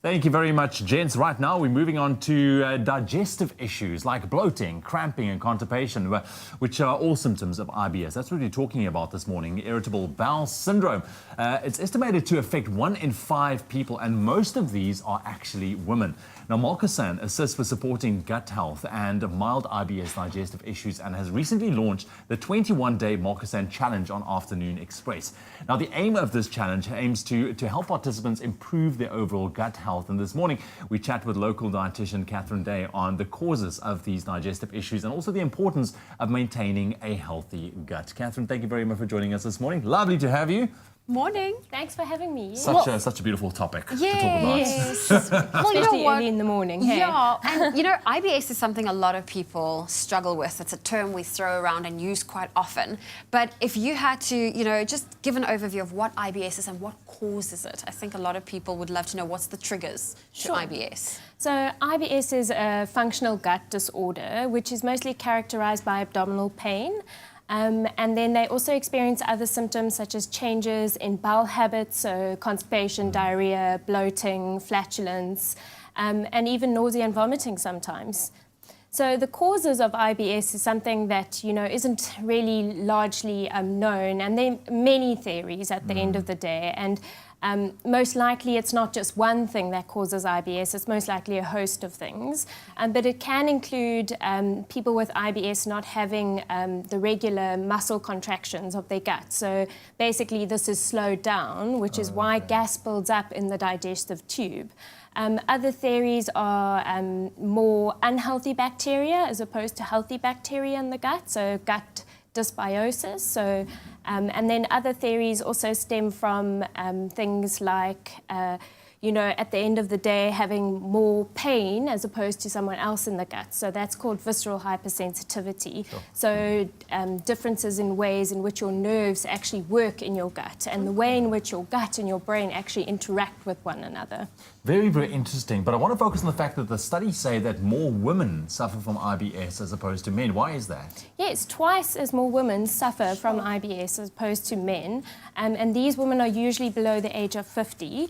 Thank you very much, gents. Right now, we're moving on to digestive issues like bloating, cramping, and constipation, which are all symptoms of IBS. That's what we're talking about this morning, Irritable Bowel Syndrome. It's estimated to affect 1 in 5 people, and most of these are actually women. Now, Molkosan assists with supporting gut health and mild IBS digestive issues and has recently launched the 21-day Molkosan Challenge on Afternoon Express. Now, the aim of this challenge aims to help participants improve their overall gut health. And this morning, we chat with local dietitian Catherine on the causes of these digestive issues and also the importance of maintaining a healthy gut. Catherine, thank you very much for joining us this morning. Lovely to have you. Morning. Thanks for having me. Such a beautiful topic to talk about. Yes. Well, early in the morning. Hey? Yeah, and IBS is something a lot of people struggle with. It's a term we throw around and use quite often. But if you had to, just give an overview of what IBS is and what causes it, I think a lot of people would love to know what's the triggers to IBS. So IBS is a functional gut disorder, which is mostly characterized by abdominal pain. And then they also experience other symptoms such as changes in bowel habits, so constipation, diarrhea, bloating, flatulence, and even nausea and vomiting sometimes. So the causes of IBS is something that, isn't really largely known, and there are many theories at the end of the day. And most likely it's not just one thing that causes IBS, it's most likely a host of things. But it can include people with IBS not having the regular muscle contractions of their gut. So basically this is slowed down, which is why gas builds up in the digestive tube. Other theories are more unhealthy bacteria as opposed to healthy bacteria in the gut, so gut dysbiosis. So, and then other theories also stem from things like, at the end of the day, having more pain as opposed to someone else in the gut. So that's called visceral hypersensitivity. Sure. So differences in ways in which your nerves actually work in your gut and the way in which your gut and your brain actually interact with one another. Very, very interesting. But I want to focus on the fact that the studies say that more women suffer from IBS as opposed to men. Why is that? Yes, twice as more women suffer from IBS as opposed to men. And these women are usually below the age of 50.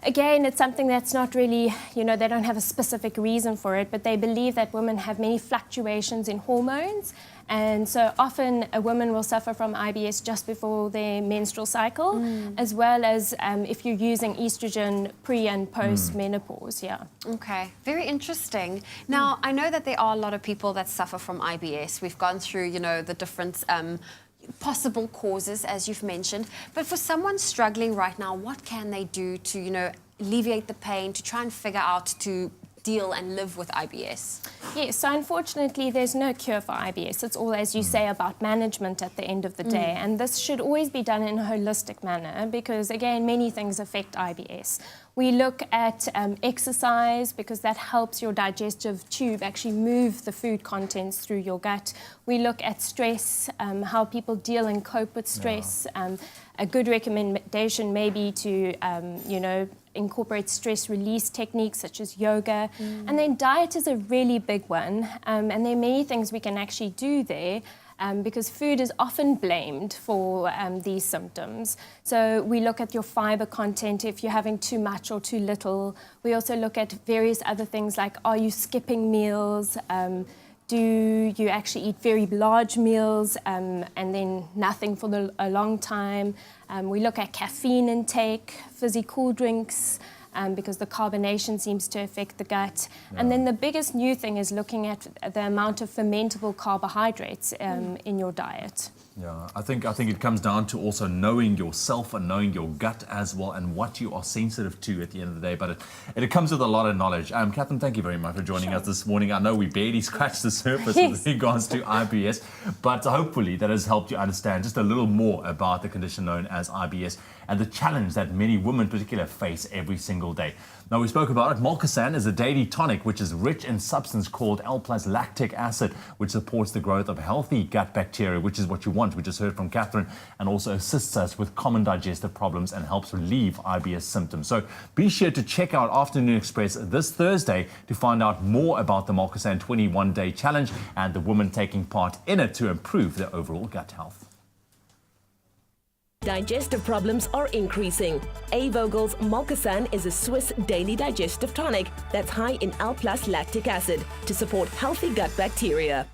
Again, it's something that's not really, they don't have a specific reason for it, but they believe that women have many fluctuations in hormones. And so often a woman will suffer from IBS just before their menstrual cycle, as well as if you're using estrogen pre and post menopause, Okay, very interesting. Now, I know that there are a lot of people that suffer from IBS. We've gone through, the different possible causes, as you've mentioned. But for someone struggling right now, what can they do to, alleviate the pain, to try and figure out to deal and live with IBS? Yes, so unfortunately there's no cure for IBS. It's all, as you say, about management at the end of the day. And this should always be done in a holistic manner because, again, many things affect IBS. We look at exercise because that helps your digestive tube actually move the food contents through your gut. We look at stress, how people deal and cope with stress. A good recommendation may be to, incorporate stress release techniques such as yoga. And then diet is a really big one. And there are many things we can actually do there. Because food is often blamed for these symptoms. So we look at your fiber content, if you're having too much or too little. We also look at various other things like, are you skipping meals? Do you actually eat very large meals and then nothing for a long time? We look at caffeine intake, fizzy cool drinks, because the carbonation seems to affect the gut. And then the biggest new thing is looking at the amount of fermentable carbohydrates in your diet. Yeah, I think it comes down to also knowing yourself and knowing your gut as well and what you are sensitive to at the end of the day. But it comes with a lot of knowledge. Catherine, thank you very much for joining us this morning. I know we barely scratched the surface with regards to IBS, but hopefully that has helped you understand just a little more about the condition known as IBS and the challenge that many women in particular face every single day. Now, we spoke about it. Molkosan is a daily tonic which is rich in substance called L+lactic acid, which supports the growth of healthy gut bacteria, which is what you want. We just heard from Catherine, and also assists us with common digestive problems and helps relieve IBS symptoms. So be sure to check out Afternoon Express this Thursday to find out more about the Molkosan 21-day challenge and the women taking part in it to improve their overall gut health. Digestive problems are increasing. A-Vogel's Molkosan is a Swiss daily digestive tonic that's high in L+ lactic acid to support healthy gut bacteria.